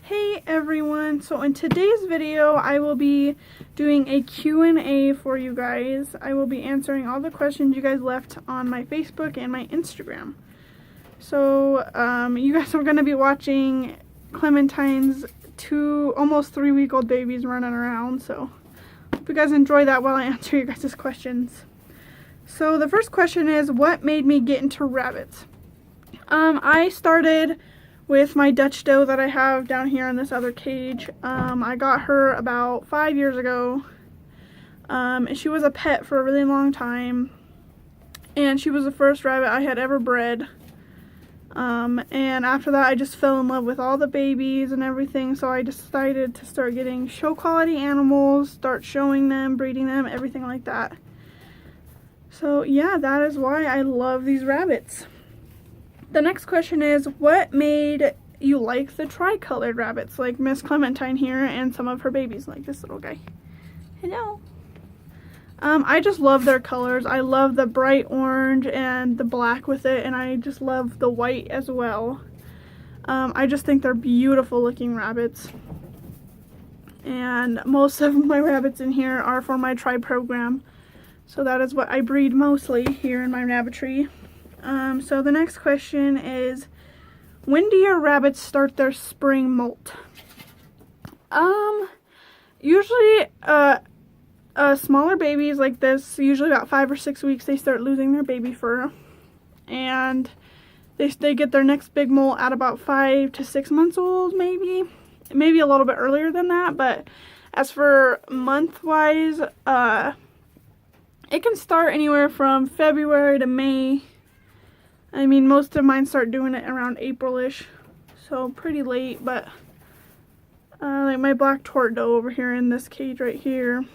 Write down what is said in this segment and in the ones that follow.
Hey everyone, so in today's video I will be doing a Q&A for you guys. I will be answering all the questions you guys left on my Facebook and my Instagram. So you guys are going to be watching Clementine's two almost 3-week-old babies running around, so hope you guys enjoy that while I answer you guys' questions. So the first question is, what made me get into rabbits? I started with my Dutch doe that I have down here in this other cage. I got her about 5 years ago. She was a pet for a really long time, and she was the first rabbit I had ever bred. And after that I just fell in love with all the babies and everything, so I decided to start getting show quality animals, start showing them, breeding them, everything like that. So yeah, that is why I love these rabbits. The next question is, what made you like the tri-colored rabbits, like Miss Clementine here and some of her babies, like this little guy? Hello. I just love their colors. I love the bright orange and the black with it, and I just love the white as well. I just think they're beautiful looking rabbits. And most of my rabbits in here are for my tri program, so that is what I breed mostly here in my rabbitry. So the next question is, when do your rabbits start their spring molt? Usually, smaller babies like this, usually about 5 or 6 weeks, they start losing their baby fur. And they get their next big molt at about 5 to 6 months old, maybe a little bit earlier than that. But as for month-wise, it can start anywhere from February to May. I mean, most of mine start doing it around April-ish, so pretty late. But like my black tort doe over here in this cage right here,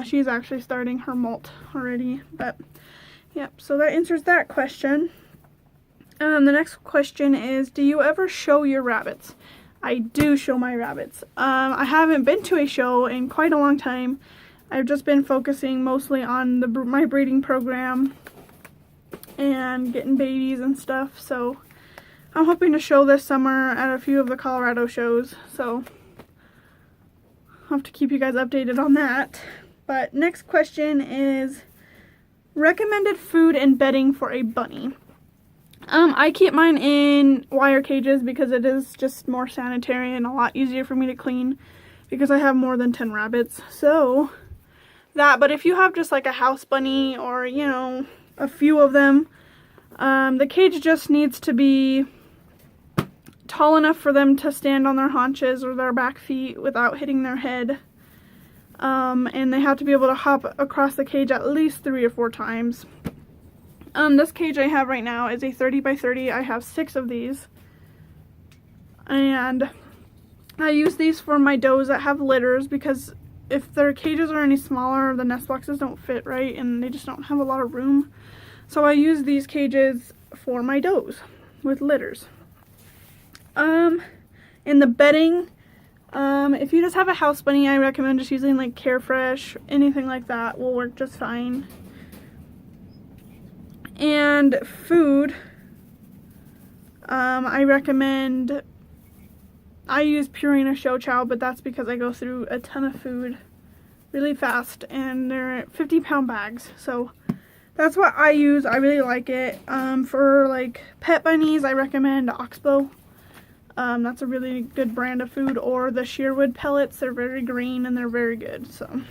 she's actually starting her molt already. But yep, so that answers that question. The next question is, do you ever show your rabbits? I do show my rabbits. I haven't been to a show in quite a long time. I've just been focusing mostly on my breeding program and getting babies and stuff, so I'm hoping to show this summer at a few of the Colorado shows, so I'll have to keep you guys updated on that. But next question is, recommended food and bedding for a bunny. I keep mine in wire cages because it is just more sanitary and a lot easier for me to clean because I have more than 10 rabbits. So that, but if you have just like a house bunny or, you know, a few of them, the cage just needs to be tall enough for them to stand on their haunches or their back feet without hitting their head. And they have to be able to hop across the cage at least 3 or 4 times. This cage I have right now is a 30 by 30. I have 6 of these. And I use these for my does that have litters, because if their cages are any smaller, the nest boxes don't fit right and they just don't have a lot of room. So I use these cages for my does with litters. In the bedding, if you just have a house bunny, I recommend just using like Carefresh. Anything like that will work just fine. And food, I recommend, I use Purina Show Chow, but that's because I go through a ton of food really fast, and they're 50-pound bags, so that's what I use. I really like it. For like pet bunnies, I recommend Oxbow. That's a really good brand of food, or the Shearwood pellets. They're very green and they're very good. So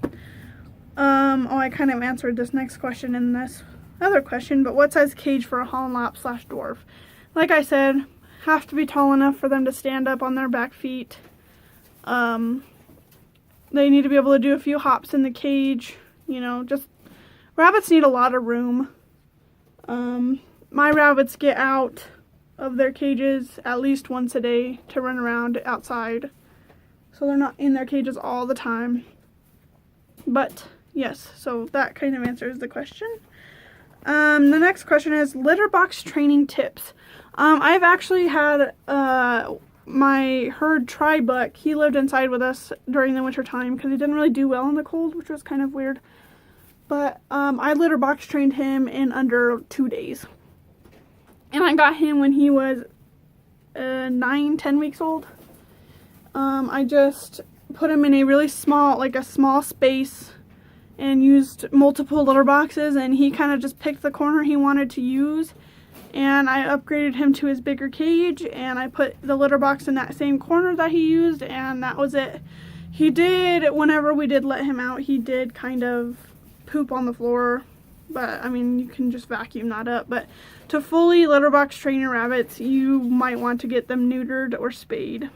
oh, I kind of answered this next question in this other question, but what size cage for a Holland Lap / dwarf? Like I said, have to be tall enough for them to stand up on their back feet. They need to be able to do a few hops in the cage. You know, just rabbits need a lot of room. My rabbits get out of their cages at least once a day to run around outside, so they're not in their cages all the time. But yes, so that kind of answers the question. The next question is litter box training tips. I've actually had my herd tri-buck. He lived inside with us during the winter time because he didn't really do well in the cold, which was kind of weird. But I litter box trained him in under 2 days. And I got him when he was 9-10 weeks old. I just put him in a really small, like a small space, and used multiple litter boxes, and he kind of just picked the corner he wanted to use, and I upgraded him to his bigger cage, and I put the litter box in that same corner that he used, and that was it. He did, whenever we did let him out, he did kind of poop on the floor, but I mean, you can just vacuum that up. But to fully litter box train your rabbits, you might want to get them neutered or spayed,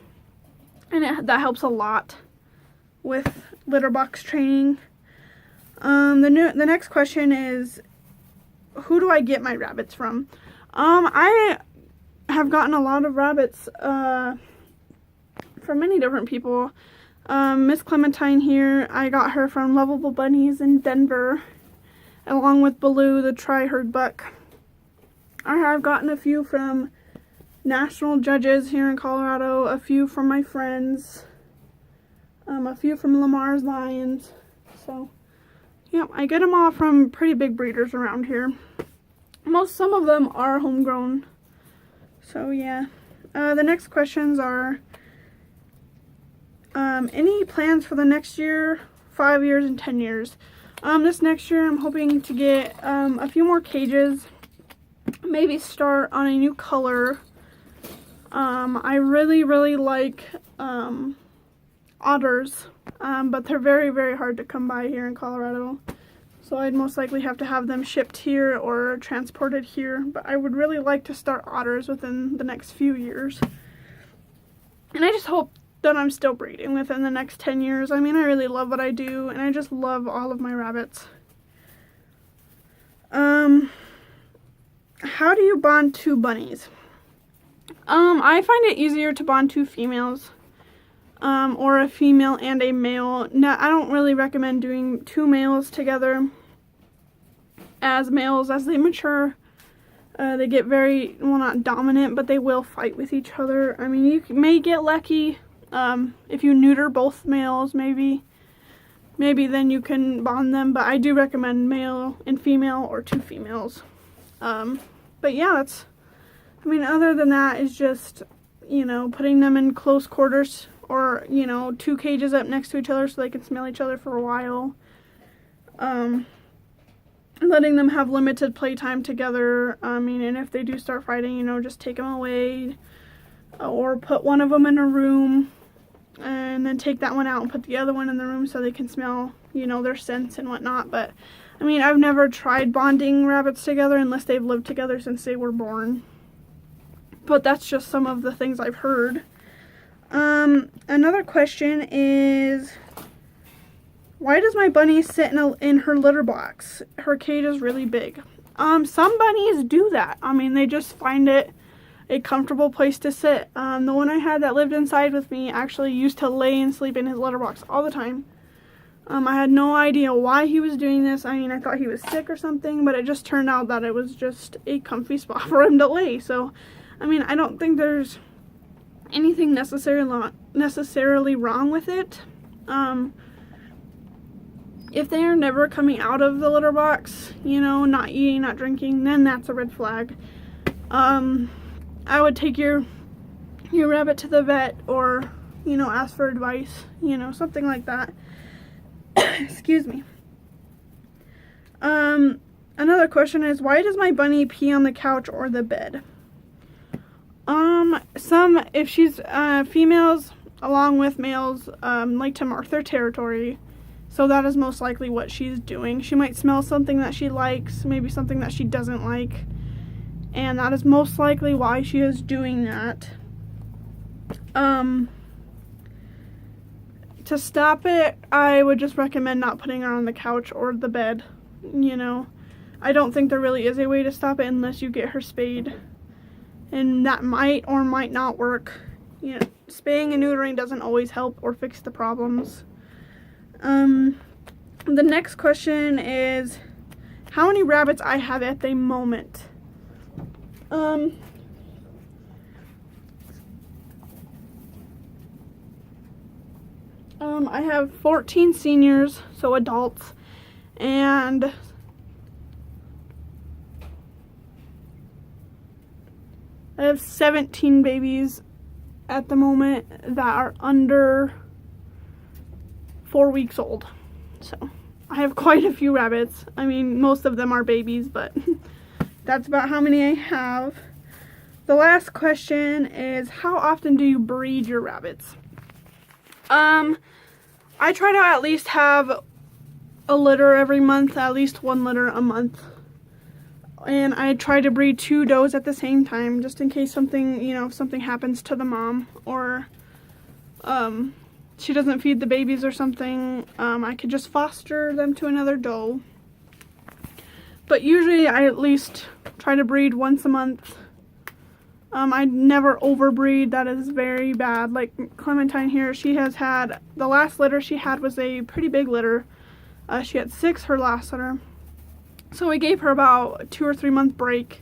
and that helps a lot with litter box training. The next question is, who do I get my rabbits from? I have gotten a lot of rabbits from many different people. Miss Clementine here, I got her from Lovable Bunnies in Denver, along with Baloo, the tri-herd buck. I have gotten a few from national judges here in Colorado, a few from my friends, a few from Lamar's Lions. So, yeah, I get them all from pretty big breeders around here. Some of them are homegrown. So, yeah. The next questions are, any plans for the next year, 5 years, and 10 years? This next year I'm hoping to get a few more cages, maybe start on a new color. I really like otters, but they're very hard to come by here in Colorado, so I'd most likely have to have them shipped here or transported here, but I would really like to start otters within the next few years, and I just hope that I'm still breeding within the next 10 years. I mean, I really love what I do, and I just love all of my rabbits. How do you bond two bunnies? I find it easier to bond two females, or a female and a male. Now, I don't really recommend doing two males together, as males, as they mature, they get very, well, not dominant, but they will fight with each other. I mean, you may get lucky. If you neuter both males, maybe then you can bond them, but I do recommend male and female or two females. But yeah, I mean, other than that is just, you know, putting them in close quarters, or, you know, two cages up next to each other so they can smell each other for a while. Letting them have limited playtime together. I mean, and if they do start fighting, you know, just take them away, or put one of them in a room, and then take that one out and put the other one in the room so they can smell, you know, their scents and whatnot. But I mean, I've never tried bonding rabbits together unless they've lived together since they were born. But that's just some of the things I've heard. Another question is, why does my bunny sit in her litter box? Her cage is really big. Some bunnies do that. I mean, they just find it a comfortable place to sit. The one I had that lived inside with me actually used to lay and sleep in his litter box all the time. I had no idea why he was doing this. I mean, I thought he was sick or something, but it just turned out that it was just a comfy spot for him to lay. So, I mean, I don't think there's anything necessarily wrong with it. If they are never coming out of the litter box, you know, not eating, not drinking, then that's a red flag. I would take your rabbit to the vet, or, you know, ask for advice, you know, something like that. Excuse me. Another question is, why does my bunny pee on the couch or the bed? If she's, females along with males, like to mark their territory. So that is most likely what she's doing. She might smell something that she likes, maybe something that she doesn't like, and that is most likely why she is doing that. To stop it, I would just recommend not putting her on the couch or the bed. You know, I don't think there really is a way to stop it unless you get her spayed, and that might or might not work. You know, spaying and neutering doesn't always help or fix the problems. The next question is how many rabbits I have at the moment. I have 14 seniors, so adults, and I have 17 babies, at the moment that are under 4 weeks old. So I have quite a few rabbits. I mean, most of them are babies, but that's about how many I have. The last question is, how often do you breed your rabbits? I try to at least have a litter every month, at least 1 litter a month. And I try to breed 2 does at the same time, just in case something, if something happens to the mom, or she doesn't feed the babies or something, I could just foster them to another doe. But usually I at least try to breed once a month. I never overbreed. That is very bad. Like Clementine here, she has had, the last litter she had was a pretty big litter. She had 6 her last litter. So we gave her about a 2 or 3 month break.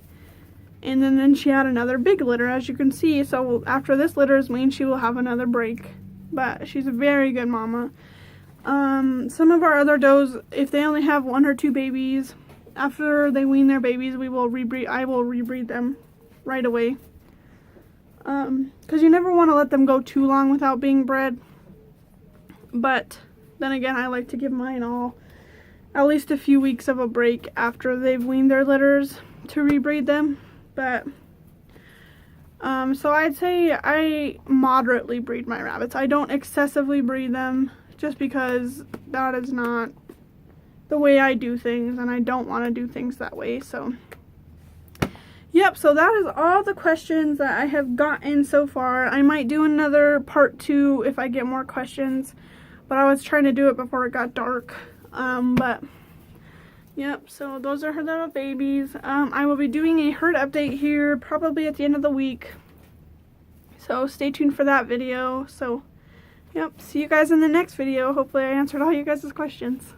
And then she had another big litter, as you can see. So after this litter is weaned, she will have another break. But she's a very good mama. Some of our other does, if they only have 1 or 2 babies, after they wean their babies, we will rebreed. I will rebreed them right away. Because you never want to let them go too long without being bred. But then again, I like to give mine all at least a few weeks of a break after they've weaned their litters to rebreed them. But so I'd say I moderately breed my rabbits. I don't excessively breed them, just because that is not the way I do things, and I don't want to do things that way. So yep, so that is all the questions that I have gotten so far. I might do another part 2 if I get more questions, but I was trying to do it before it got dark. But yep, so those are her little babies. I will be doing a herd update here probably at the end of the week, so stay tuned for that video. So yep, see you guys in the next video. Hopefully I answered all you guys' questions.